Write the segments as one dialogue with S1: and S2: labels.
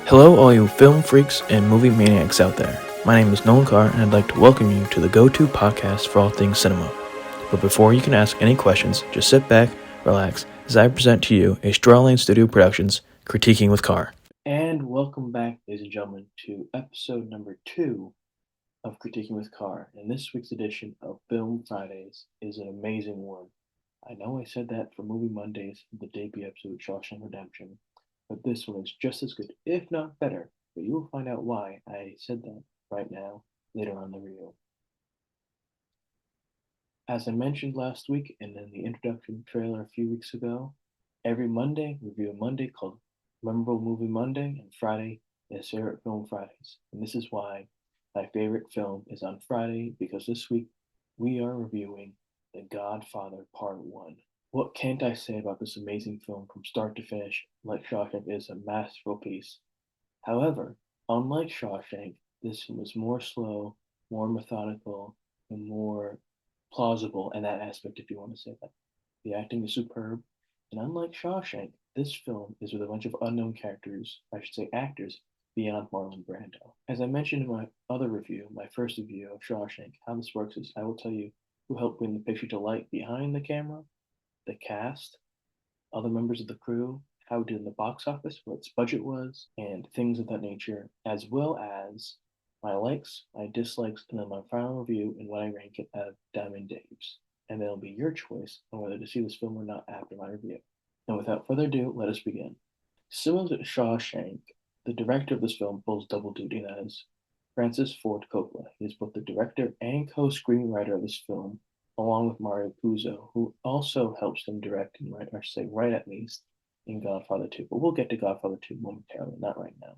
S1: Hello, all you film freaks and movie maniacs out there. My name is Nolan Carr, and I'd like to welcome you to the go-to podcast for all things cinema. But before you can ask any questions, just sit back, relax, as I present to you a Strawlane Studio Productions Critiquing with Carr. And welcome back, ladies and gentlemen, to episode number 2 of Critiquing with Carr. And this week's edition of Film Fridays is an amazing one. I know I said that for Movie Mondays, the debut episode of Shawshank Redemption, but this one is just as good, if not better. But you will find out why I said that right now, later on in the review. As I mentioned last week and in the introduction trailer a few weeks ago, every Monday we review a Monday called Memorable Movie Monday, and Friday is Favorite Film Fridays. And this is why my favorite film is on Friday, because this week we are reviewing The Godfather Part 1. What can't I say about this amazing film from start to finish? Like Shawshank is a masterful piece. However, unlike Shawshank, this film is more slow, more methodical, and more plausible in that aspect, if you want to say that. The acting is superb, and unlike Shawshank, this film is with a bunch of unknown characters, I should say actors, beyond Marlon Brando. As I mentioned in my other review, my first review of Shawshank, how this works is I will tell you who helped bring the picture to life behind the camera, the cast, other members of the crew, how it did in the box office, what its budget was, and things of that nature, as well as my likes, my dislikes, and then my final review and what I rank it out of Diamond Dave's. And then it'll be your choice on whether to see this film or not after my review. And without further ado, let us begin. Similar to Shawshank, the director of this film pulls double duty, that is, Francis Ford Coppola. He is both the director and co-screenwriter of this film, along with Mario Puzo, who also helps them direct and write, or say write at least, in Godfather 2. But we'll get to Godfather 2 momentarily, not right now.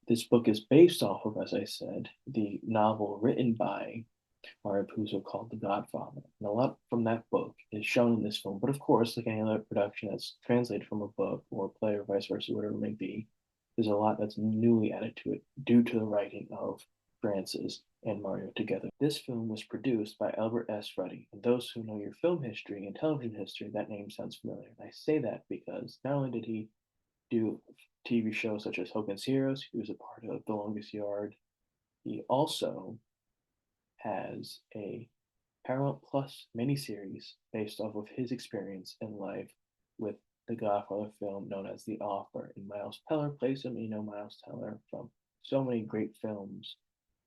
S1: This book is based off of, as I said, the novel written by Mario Puzo called The Godfather. And a lot from that book is shown in this film. But of course, like any other production that's translated from a book or a play or vice versa, whatever it may be, there's a lot that's newly added to it due to the writing of Francis and Mario together. This film was produced by Albert S. Ruddy. And those who know your film history and television history, that name sounds familiar. And I say that because not only did he do TV shows such as Hogan's Heroes, he was a part of The Longest Yard, he also has a Paramount Plus miniseries based off of his experience in life with the Godfather film known as The Offer. And Miles Teller plays him. You know Miles Teller from so many great films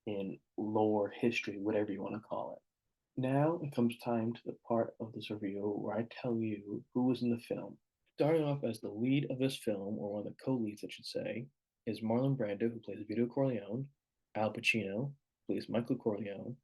S1: in lore, history, whatever you want to call it. Now it comes time to the part of this review where I tell you who was in the film. Starting off as the lead of this film, or one of the co-leads, I should say, is Marlon Brando, who plays Vito Corleone, Al Pacino, who plays Michael Corleone,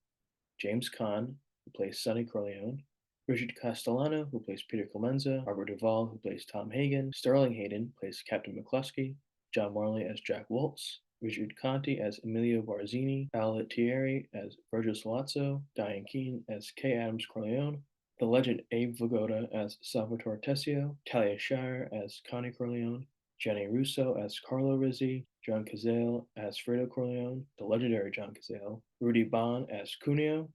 S1: James Caan, who plays Sonny Corleone, Richard Castellano, who plays Peter Clemenza, Robert Duvall, who plays Tom Hagen, Sterling Hayden plays Captain McCluskey, John Marley as Jack Waltz, Richard Conti as Emilio Barzini, Al Lettieri as Virgil Sollazzo, Diane Keane as Kay Adams Corleone, the legend Abe Vigoda as Salvatore Tessio, Talia Shire as Connie Corleone, Jenny Russo as Carlo Rizzi, John Cazale as Fredo Corleone, the legendary John Cazale, Rudy Bond as Cuneo,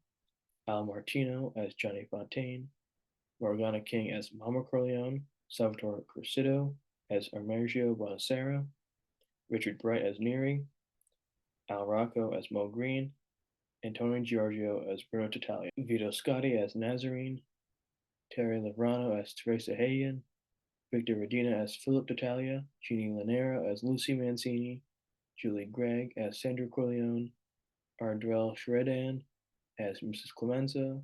S1: Al Martino as Johnny Fontaine, Morgana King as Mama Corleone, Salvatore Crucido as Emergio Bonacera, Richard Bright as Neri, Al Rocco as Mo Green, Antonio Giorgio as Bruno Tatalia, Vito Scotti as Nazarene, Terry Lavrano as Teresa Hagen, Victor Redina as Philip Tatalia, Jeannie Lanera as Lucy Mancini, Julie Gregg as Sandra Corleone, Ardrell Sheridan as Mrs. Clemenza,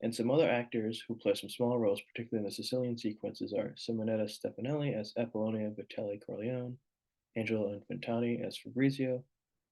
S1: and some other actors who play some small roles, particularly in the Sicilian sequences, are Simonetta Stefanelli as Apollonia Vitelli Corleone, Angelo Infantani as Fabrizio,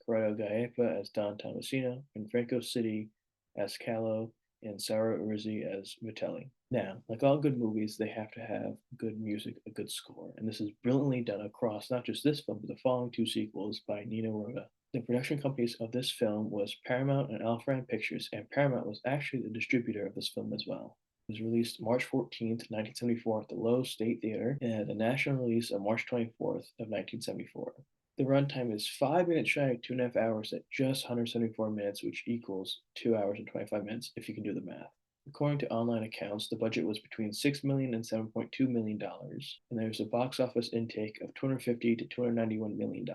S1: Corrado Gaepa as Don Tomasino, and Franco City as Callo, and Sarah Rizzi as Vitelli. Now, like all good movies, they have to have good music, a good score, and this is brilliantly done across not just this film, but the following two sequels by Nino Rota. The production companies of this film was Paramount and Alfran Pictures, and Paramount was actually the distributor of this film as well. It was released March 14th, 1974 at the Lowe State Theater, and had a national release on March 24th of 1974. The runtime is 5 minutes shy of 2.5 hours at just 174 minutes, which equals 2 hours and 25 minutes if you can do the math. According to online accounts, the budget was between $6 million and $7.2 million, and there's a box office intake of $250 to $291 million.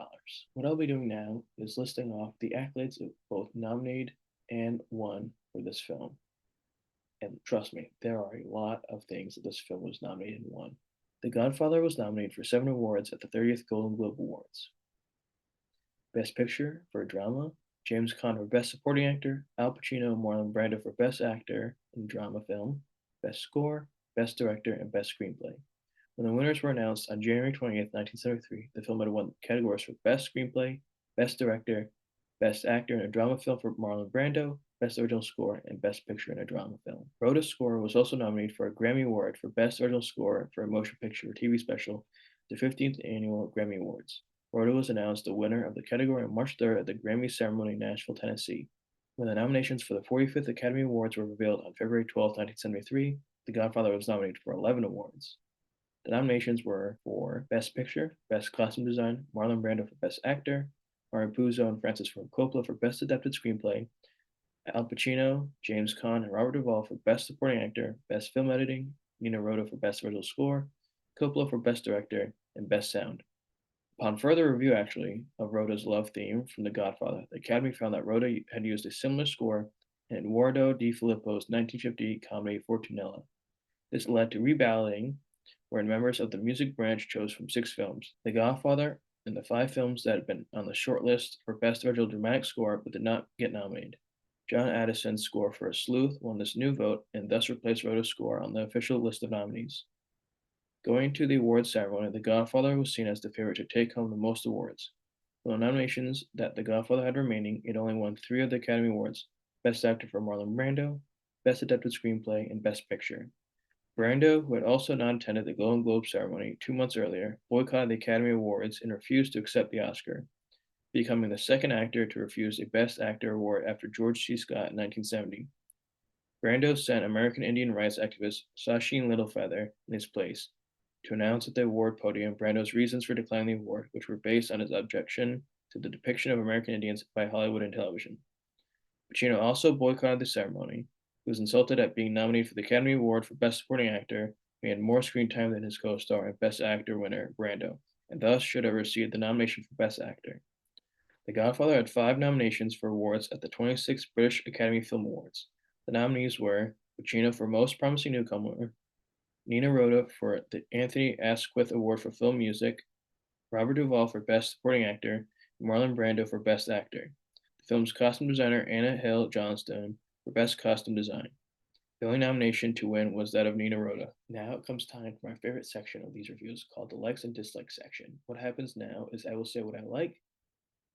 S1: What I'll be doing now is listing off the accolades it both nominated and won for this film. And trust me, there are a lot of things that this film was nominated and won. The Godfather was nominated for 7 awards at the 30th Golden Globe Awards. Best Picture for a Drama, James Caan for Best Supporting Actor, Al Pacino and Marlon Brando for Best Actor in Drama Film, Best Score, Best Director, and Best Screenplay. When the winners were announced on January 20th, 1973, the film had won categories for Best Screenplay, Best Director, Best Actor in a Drama Film for Marlon Brando, Best Original Score, and Best Picture in a Drama Film. Rhoda's score was also nominated for a Grammy Award for Best Original Score for a Motion Picture or TV Special at the 15th Annual Grammy Awards. Rhoda was announced the winner of the category on March 3rd at the Grammy ceremony in Nashville, Tennessee. When the nominations for the 45th Academy Awards were revealed on February 12, 1973, The Godfather was nominated for 11 awards. The nominations were for Best Picture, Best Costume Design, Marlon Brando for Best Actor, Mario Puzo and Francis Ford Coppola for Best Adapted Screenplay, Al Pacino, James Caan, and Robert Duvall for Best Supporting Actor, Best Film Editing, Nina Rota for Best Original Score, Coppola for Best Director, and Best Sound. Upon further review, actually, of Rhoda's love theme from The Godfather, the Academy found that Rhoda had used a similar score in Eduardo De Filippo's 1950 comedy Fortunella. This led to reballoting, wherein members of the music branch chose from 6 films: The Godfather and the 5 films that had been on the shortlist for Best Original Dramatic Score but did not get nominated. John Addison's score for A Sleuth won this new vote and thus replaced Rhoda's score on the official list of nominees. Going to the awards ceremony, The Godfather was seen as the favorite to take home the most awards. For the nominations that The Godfather had remaining, it only won 3 of the Academy Awards: Best Actor for Marlon Brando, Best Adapted Screenplay, and Best Picture. Brando, who had also not attended the Golden Globe ceremony 2 months earlier, boycotted the Academy Awards and refused to accept the Oscar, becoming the second actor to refuse a Best Actor award after George C. Scott in 1970. Brando sent American Indian rights activist Sachin Littlefeather in his place to announce at the award podium Brando's reasons for declining the award, which were based on his objection to the depiction of American Indians by Hollywood and television. Pacino also boycotted the ceremony. He was insulted at being nominated for the Academy Award for Best Supporting Actor. He had more screen time than his co-star and Best Actor winner, Brando, and thus should have received the nomination for Best Actor. The Godfather had 5 nominations for awards at the 26th British Academy Film Awards. The nominees were Pacino for Most Promising Newcomer, Nina Rota for the Anthony Asquith Award for Film Music, Robert Duvall for Best Supporting Actor, and Marlon Brando for Best Actor. The film's costume designer Anna Hill Johnstone for Best Costume Design. The only nomination to win was that of Nina Rota. Now it comes time for my favorite section of these reviews called the likes and dislikes section. What happens now is I will say what I like,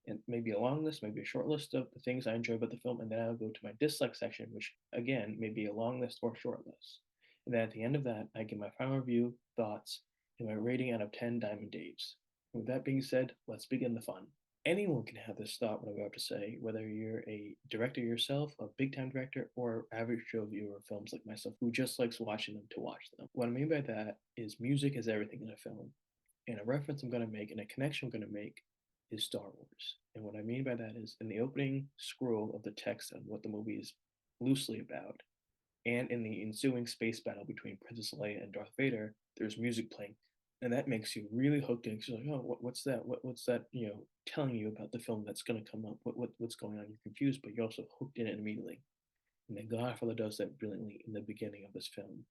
S1: and maybe a long list, maybe a short list of the things I enjoy about the film, and then I'll go to my dislike section, which again may be a long list or short list. And then at the end of that, I give my final review, thoughts, and my rating out of 10 Diamond Daves. With that being said, let's begin the fun. Anyone can have this thought, what I'm about to say, whether you're a director yourself, a big time director, or average Joe viewer of films like myself who just likes watching them to watch them. What I mean by that is music is everything in a film. And a reference I'm going to make and a connection I'm going to make is Star Wars. And what I mean by that is in the opening scroll of the text of what the movie is loosely about, and in the ensuing space battle between Princess Leia and Darth Vader, there's music playing. And that makes you really hooked in. You're like, oh, what's that? What's that? Telling you about the film that's going to come up? What's going on? You're confused, but you're also hooked in it immediately. And then Godfather does that brilliantly in the beginning of this film.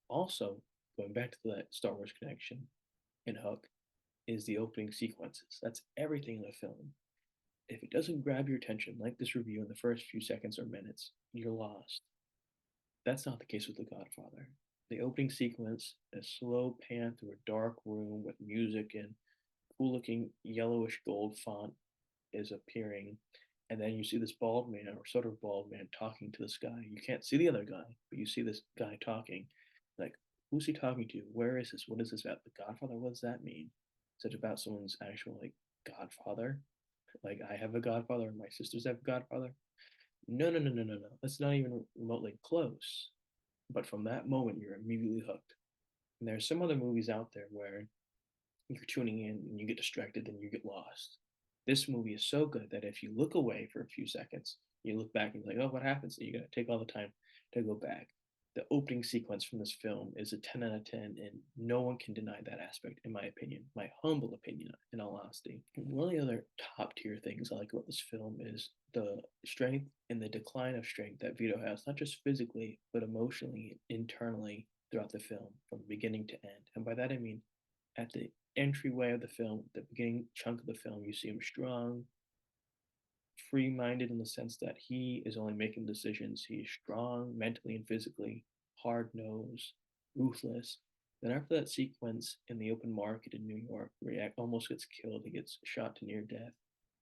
S1: Also, going back to that Star Wars connection and hook, is the opening sequences. That's everything in the film. If it doesn't grab your attention, like this review in the first few seconds or minutes, you're lost. That's not the case with The Godfather. The opening sequence, a slow pan through a dark room with music and cool looking yellowish gold font is appearing. And then you see this bald man, or sort of bald man, talking to this guy. You can't see the other guy, but you see this guy talking. Like, who's he talking to? Where is this? What is this about? The Godfather? What does that mean? Is it about someone's actual, like, godfather? Like, I have a godfather, my sisters have a godfather? No, no, no, no, no, no. That's not even remotely close. But from that moment, you're immediately hooked. And there's some other movies out there where you're tuning in and you get distracted and you get lost. This movie is so good that if you look away for a few seconds, you look back and you're like, oh, what happens? And you got to take all the time to go back. The opening sequence from this film is a 10 out of 10, and no one can deny that aspect, in my opinion, my humble opinion, in all honesty. One of the other top tier things I like about this film is the strength and the decline of strength that Vito has, not just physically, but emotionally, internally throughout the film, from beginning to end. And by that I mean, at the entryway of the film, the beginning chunk of the film, you see him strong, free minded in the sense that he is only making decisions. He's strong mentally and physically, hard nosed, ruthless. Then, after that sequence in the open market in New York, where he almost gets killed, he gets shot to near death,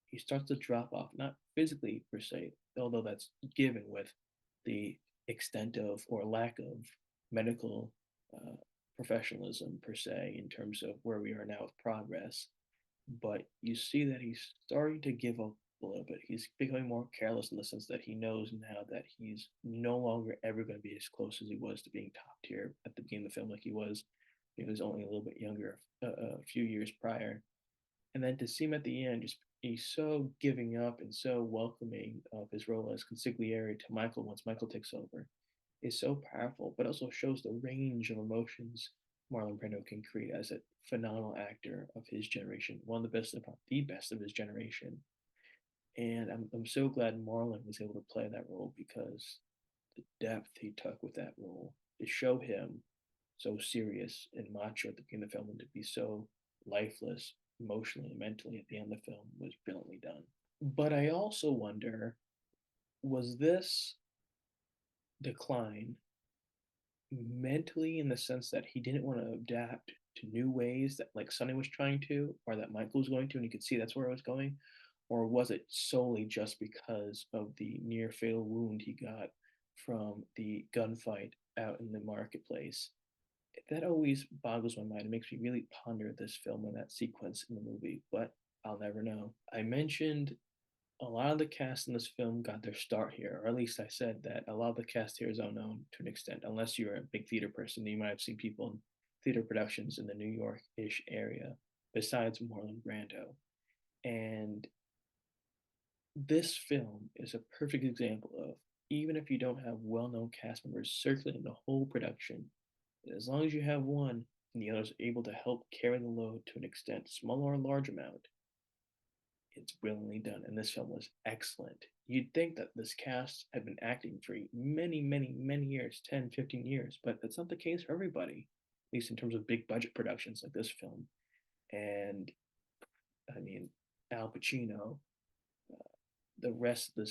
S1: he starts to drop off, not physically per se, although that's given with the extent of or lack of medical uh, professionalism per se in terms of where we are now with progress. But you see that he's starting to give up a little bit. He's becoming more careless in the sense that he knows now that he's no longer ever going to be as close as he was to being top tier at the beginning of the film, like he was. He was only a little bit younger, a few years prior. And then to see him at the end, just he's so giving up and so welcoming of his role as consigliere to Michael once Michael takes over is so powerful, but also shows the range of emotions Marlon Brando can create as a phenomenal actor of his generation, one of the best, if not the best of his generation. And I'm so glad Marlon was able to play that role because the depth he took with that role to show him so serious and macho at the beginning of the film and to be so lifeless emotionally and mentally at the end of the film was brilliantly done. But I also wonder, was this decline mentally in the sense that he didn't want to adapt to new ways that like Sonny was trying to, or that Michael was going to, and you could see that's where it was going? Or was it solely just because of the near fatal wound he got from the gunfight out in the marketplace? That always boggles my mind. It makes me really ponder this film and that sequence in the movie, but I'll never know. I mentioned a lot of the cast in this film got their start here, or at least I said that a lot of the cast here is unknown to an extent, unless you're a big theater person. You might have seen people in theater productions in the New York-ish area, besides Marlon Brando. And this film is a perfect example of, even if you don't have well-known cast members circulating the whole production, as long as you have one and the others able to help carry the load to an extent, small or large amount, it's brilliantly done, and this film was excellent. You'd think that this cast had been acting for many, many, many years, 10, 15 years, but that's not the case for everybody, at least in terms of big budget productions like this film. And I mean, Al Pacino, the rest of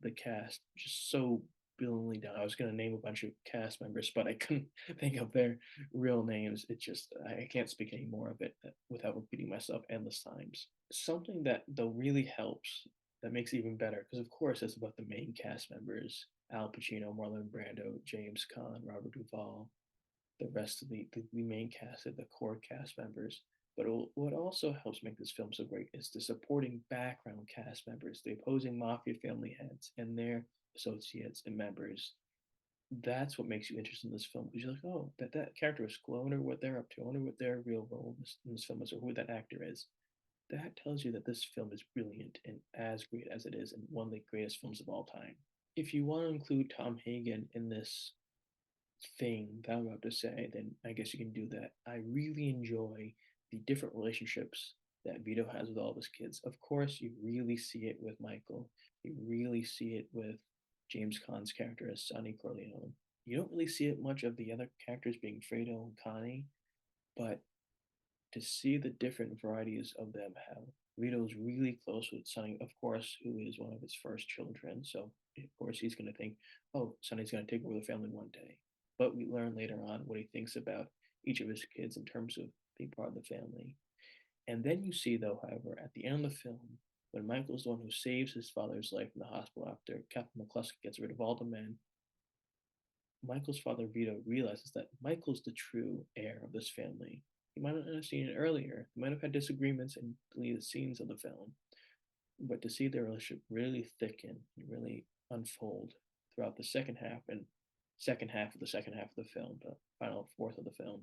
S1: the cast just so brilliantly done. I was going to name a bunch of cast members, but I couldn't think of their real names. It just I can't speak any more of it without repeating myself endless times. Something that though really helps, that makes it even better, because of course it's about the main cast members: Al Pacino, Marlon Brando, James Caan, Robert Duvall, the rest of the main cast of the core cast members. But what also helps make this film so great is the supporting background cast members, the opposing mafia family heads and their associates and members. That's what makes you interested in this film, because you're like, oh, that character is cool. I wonder what they're up to. I wonder what their real role in this film is, or who that actor is. That tells you that this film is brilliant and as great as it is, and one of the greatest films of all time. If you want to include Tom Hagen in this thing that I'm about to say, then I guess you can do that. I really enjoy the different relationships that Vito has with all of his kids. Of course, you really see it with Michael. You really see it with James Caan's character as Sonny Corleone. You don't really see it much of the other characters being Fredo and Connie, but to see the different varieties of them, how Vito's really close with Sonny, of course, who is one of his first children. So, of course, he's going to think, oh, Sonny's going to take over the family one day. But we learn later on what he thinks about each of his kids in terms of being part of the family. And then you see, though, however, at the end of the film, when Michael's the one who saves his father's life in the hospital after Captain McCluskey gets rid of all the men, Michael's father Vito realizes that Michael's the true heir of this family. He might not have seen it earlier. They might have had disagreements in the scenes of the film, but to see their relationship really thicken and really unfold throughout the second half of the second half of the film, the final fourth of the film,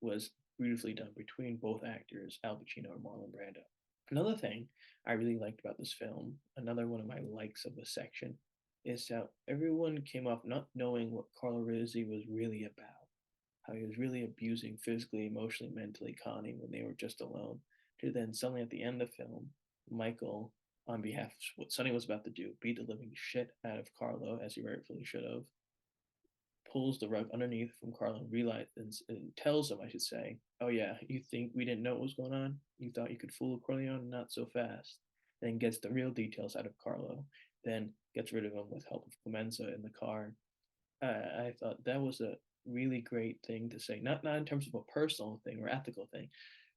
S1: was beautifully done between both actors, Al Pacino and Marlon Brando. Another thing I really liked about this film, another one of my likes of this section, is how everyone came off not knowing what Carlo Rizzi was really about, how he was really abusing physically, emotionally, mentally Connie when they were just alone, to then suddenly at the end of the film, Michael, on behalf of what Sonny was about to do, beat the living shit out of Carlo, as he rightfully should have, pulls the rug underneath from Carlo and realizes and tells him, I should say, "Oh yeah, you think we didn't know what was going on? You thought you could fool Corleone? Not so fast." Then gets the real details out of Carlo. Then gets rid of him with help of Clemenza in the car. I thought that was a really great thing to say, not in terms of a personal thing or ethical thing,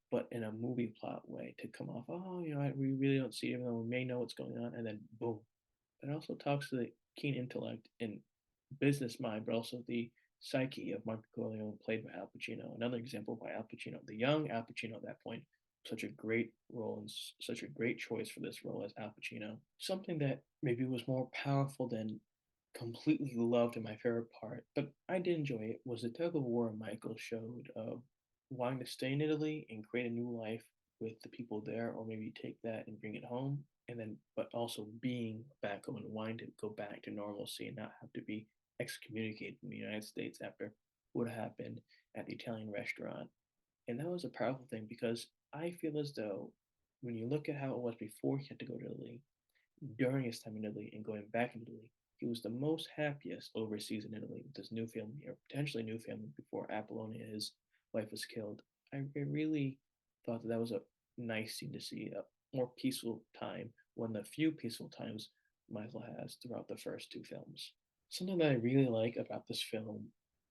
S1: but in a movie plot way to come off. Oh, we really don't see it, even though we may know what's going on, and then boom, it also talks to the keen intellect and business mind, but also the psyche of Michael Corleone, played by Al Pacino. Another example by Al Pacino, the young Al Pacino at that point, such a great role and such a great choice for this role as Al Pacino. Something that maybe was more powerful than completely loved and my favorite part, but I did enjoy it, was the tug of war Michael showed of wanting to stay in Italy and create a new life with the people there, or maybe take that and bring it home, and then but also being back home and wanting to go back to normalcy and not have to be excommunicated from the United States after what happened at the Italian restaurant. And that was a powerful thing because I feel as though when you look at how it was before he had to go to Italy, during his time in Italy and going back in Italy, he was the most happiest overseas in Italy with his new family, or potentially new family, before Apollonia, his wife, was killed. I really thought that that was a nice scene to see, a more peaceful time, one of the few peaceful times Michael has throughout the first two films. Something that I really like about this film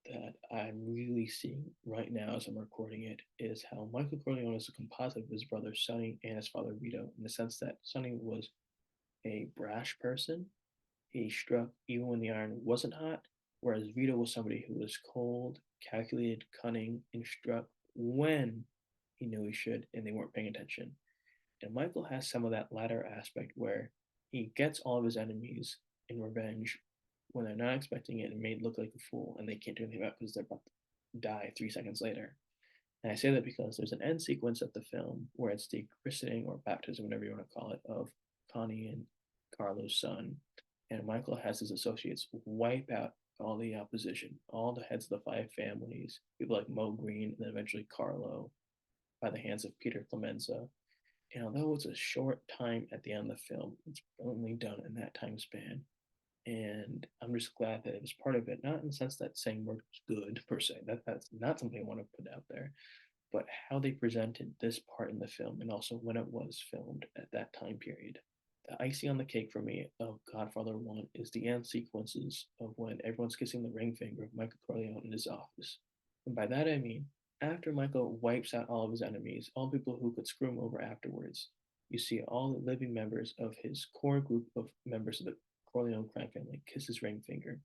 S1: that I'm really seeing right now as I'm recording it is how Michael Corleone is a composite of his brother Sonny and his father Vito, in the sense that Sonny was a brash person. He struck even when the iron wasn't hot, whereas Vito was somebody who was cold, calculated, cunning, and struck when he knew he should and they weren't paying attention. And Michael has some of that latter aspect where he gets all of his enemies in revenge when they're not expecting it and made look like a fool and they can't do anything about it because they're about to die 3 seconds later. And I say that because there's an end sequence of the film where it's the christening or baptism, whatever you want to call it, of Connie and Carlo's son. And Michael has his associates wipe out all the opposition, all the heads of the five families, people like Mo Green, and then eventually Carlo, by the hands of Peter Clemenza. And although it's a short time at the end of the film, it's brilliantly done in that time span. And I'm just glad that it was part of it, not in the sense that saying word was good per se. That's not something I want to put out there, but how they presented this part in the film and also when it was filmed at that time period. The icing on the cake for me of Godfather 1 is the end sequences of when everyone's kissing the ring finger of Michael Corleone in his office. And by that I mean, after Michael wipes out all of his enemies, all the people who could screw him over afterwards, you see all the living members of his core group of members of the Corleone crime family kiss his ring finger.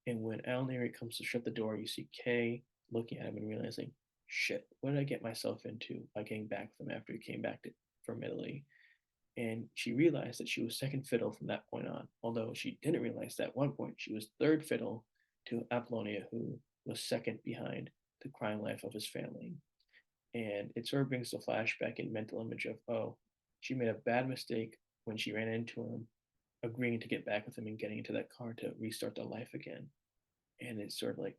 S1: And when Al Neri comes to shut the door, you see Kay looking at him and realizing, shit, what did I get myself into by getting back with him after he came back from Italy? And she realized that she was second fiddle from that point on, although she didn't realize that at one point she was third fiddle to Apollonia, who was second behind the crime life of his family. And it sort of brings the flashback and mental image of, oh, she made a bad mistake when she ran into him, agreeing to get back with him and getting into that car to restart their life again. And it's sort of like,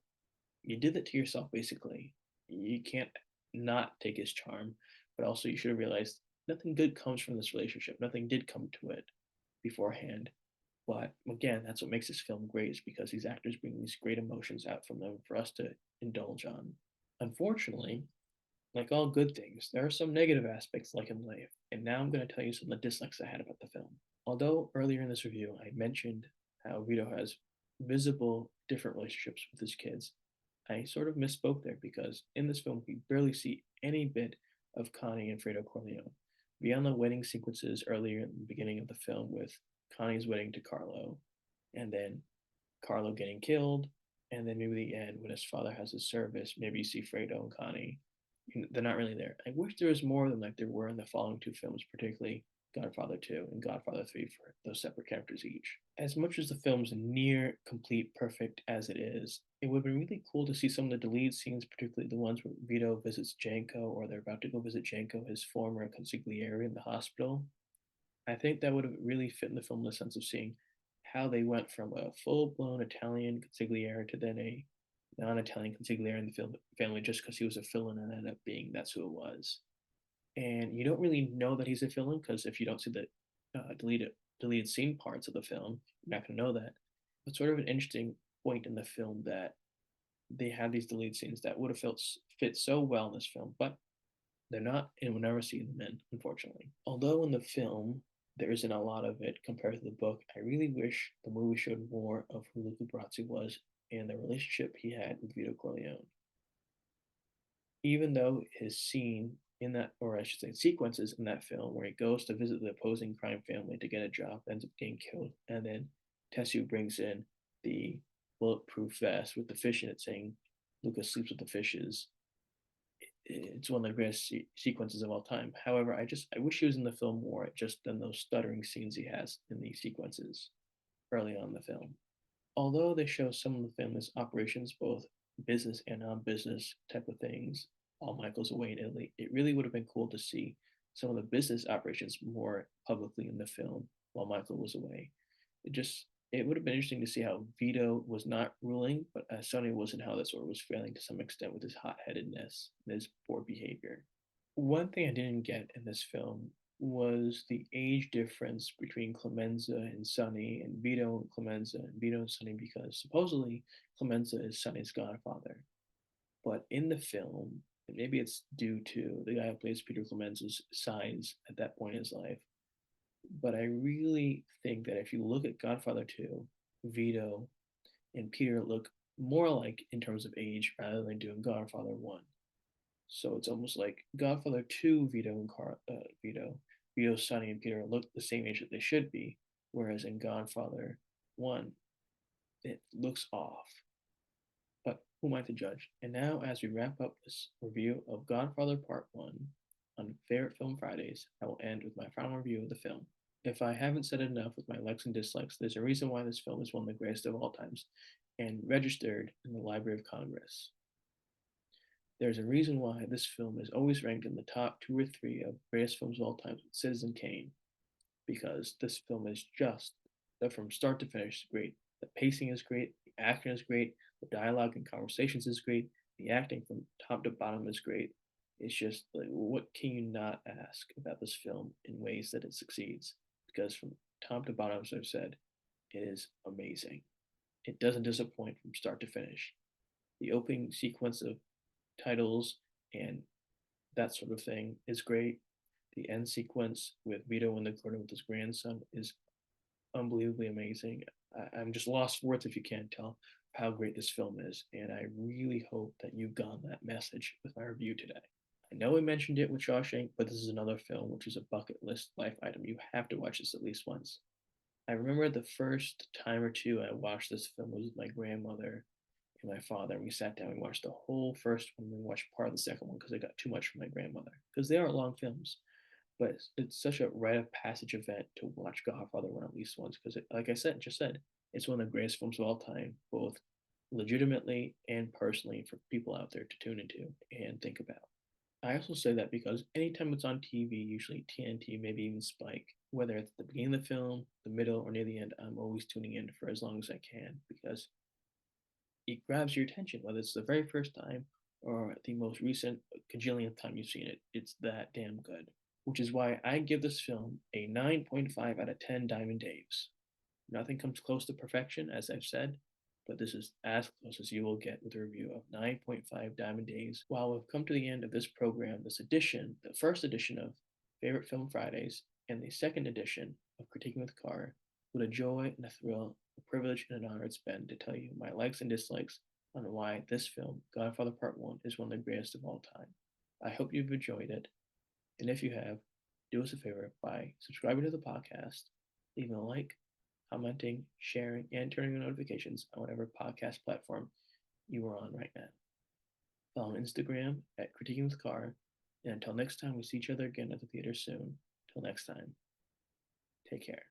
S1: you did that to yourself, basically. You can't not take his charm, but also you should have realized nothing good comes from this relationship. Nothing did come to it beforehand. But again, that's what makes this film great, is because these actors bring these great emotions out from them for us to indulge on. Unfortunately, like all good things, there are some negative aspects like in life, and now I'm going to tell you some of the dislikes I had about the film. Although earlier in this review I mentioned how Vito has visible different relationships with his kids, I sort of misspoke there because in this film we barely see any bit of Connie and Fredo Corleone. Beyond the wedding sequences earlier in the beginning of the film with Connie's wedding to Carlo, and then Carlo getting killed, and then maybe the end when his father has his service, maybe you see Fredo and Connie. They're not really there. I wish there was more of them like there were in the following two films, particularly Godfather 2 and Godfather 3 for those separate characters each. As much as the film's near complete perfect as it is, it would have been really cool to see some of the deleted scenes, particularly the ones where Vito visits Janko or they're about to go visit Janko, his former consigliere in the hospital. I think that would have really fit in the film in the sense of seeing how they went from a full-blown Italian consigliere to then a non-Italian consigliere in the film family just because he was a villain and ended up being that's who it was. And you don't really know that he's a villain because if you don't see the deleted scene parts of the film, you're not going to know that. It's sort of an interesting point in the film that they have these deleted scenes that would have felt fit so well in this film, but they're not, and we'll never see them in, unfortunately. Although in the film there isn't a lot of it compared to the book, I really wish the movie showed more of who Luca Brasi was and the relationship he had with Vito Corleone. Even though his scene in that, or I should say, sequences in that film where he goes to visit the opposing crime family to get a job, ends up getting killed, and then Tessu brings in the bulletproof vest with the fish in it saying Lucas sleeps with the fishes. It's one of the greatest sequences of all time. However, I wish he was in the film more just than those stuttering scenes he has in these sequences early on in the film. Although they show some of the family's operations, both business and non-business type of things, while Michael's away in Italy, it really would have been cool to see some of the business operations more publicly in the film while Michael was away. It would have been interesting to see how Vito was not ruling, but Sonny was, and how that sort of was failing to some extent with his hot-headedness and his poor behavior. One thing I didn't get in this film was the age difference between Clemenza and Sonny, and Vito and Clemenza, and Vito and Sonny, because supposedly Clemenza is Sonny's godfather. But in the film, and maybe it's due to the guy who plays Peter Clemenza's size at that point in his life, but I really think that if you look at Godfather 2, Vito and Peter look more alike in terms of age rather than doing Godfather 1. So it's almost like Godfather 2, Vito, Sonny, and Peter look the same age that they should be, whereas in Godfather 1, it looks off. But who am I to judge? And now, as we wrap up this review of Godfather Part 1 on Favorite Film Fridays, I will end with my final review of the film. If I haven't said enough with my likes and dislikes, there's a reason why this film is one of the greatest of all times and registered in the Library of Congress. There's a reason why this film is always ranked in the top 2 or 3 of greatest films of all time with Citizen Kane, because this film is just, from start to finish, great. The pacing is great, the action is great, the dialogue and conversations is great, the acting from top to bottom is great. It's just like, what can you not ask about this film in ways that it succeeds? Because from top to bottom, as I've said, it is amazing. It doesn't disappoint from start to finish. The opening sequence of titles and that sort of thing is great. The end sequence with Vito in the corner with his grandson is unbelievably amazing. I'm just lost for words if you can't tell how great this film is, and I really hope that you've gotten that message with my review today. I know I mentioned it with Shawshank, but this is another film which is a bucket list life item. You have to watch this at least once. I remember the first time or two I watched this film was with my grandmother and my father. We sat down and watched the whole first one. We watched part of the second one because I got too much from my grandmother. Because they are long films, but it's such a rite of passage event to watch Godfather one at least once. Because, like I said, it's one of the greatest films of all time, both legitimately and personally for people out there to tune into and think about. I also say that because anytime it's on TV, usually TNT, maybe even Spike, whether it's the beginning of the film, the middle, or near the end, I'm always tuning in for as long as I can because it grabs your attention, whether it's the very first time or the most recent cajillionth time you've seen it. It's that damn good, which is why I give this film a 9.5 out of 10 Diamond Daves. Nothing comes close to perfection, as I've said, but this is as close as you will get with a review of 9.5 Diamond Days. While we've come to the end of this program, this edition, the first edition of Favorite Film Fridays, and the second edition of Critiquing with Carr, what a joy and a thrill, a privilege and an honor it's been to tell you my likes and dislikes on why this film, Godfather Part 1, is one of the greatest of all time. I hope you've enjoyed it, and if you have, do us a favor by subscribing to the podcast, leaving a like, commenting, sharing, and turning on notifications on whatever podcast platform you are on right now. Follow on Instagram at Critiquing with Carr, and until next time we see each other again at the theater soon, till next time, take care.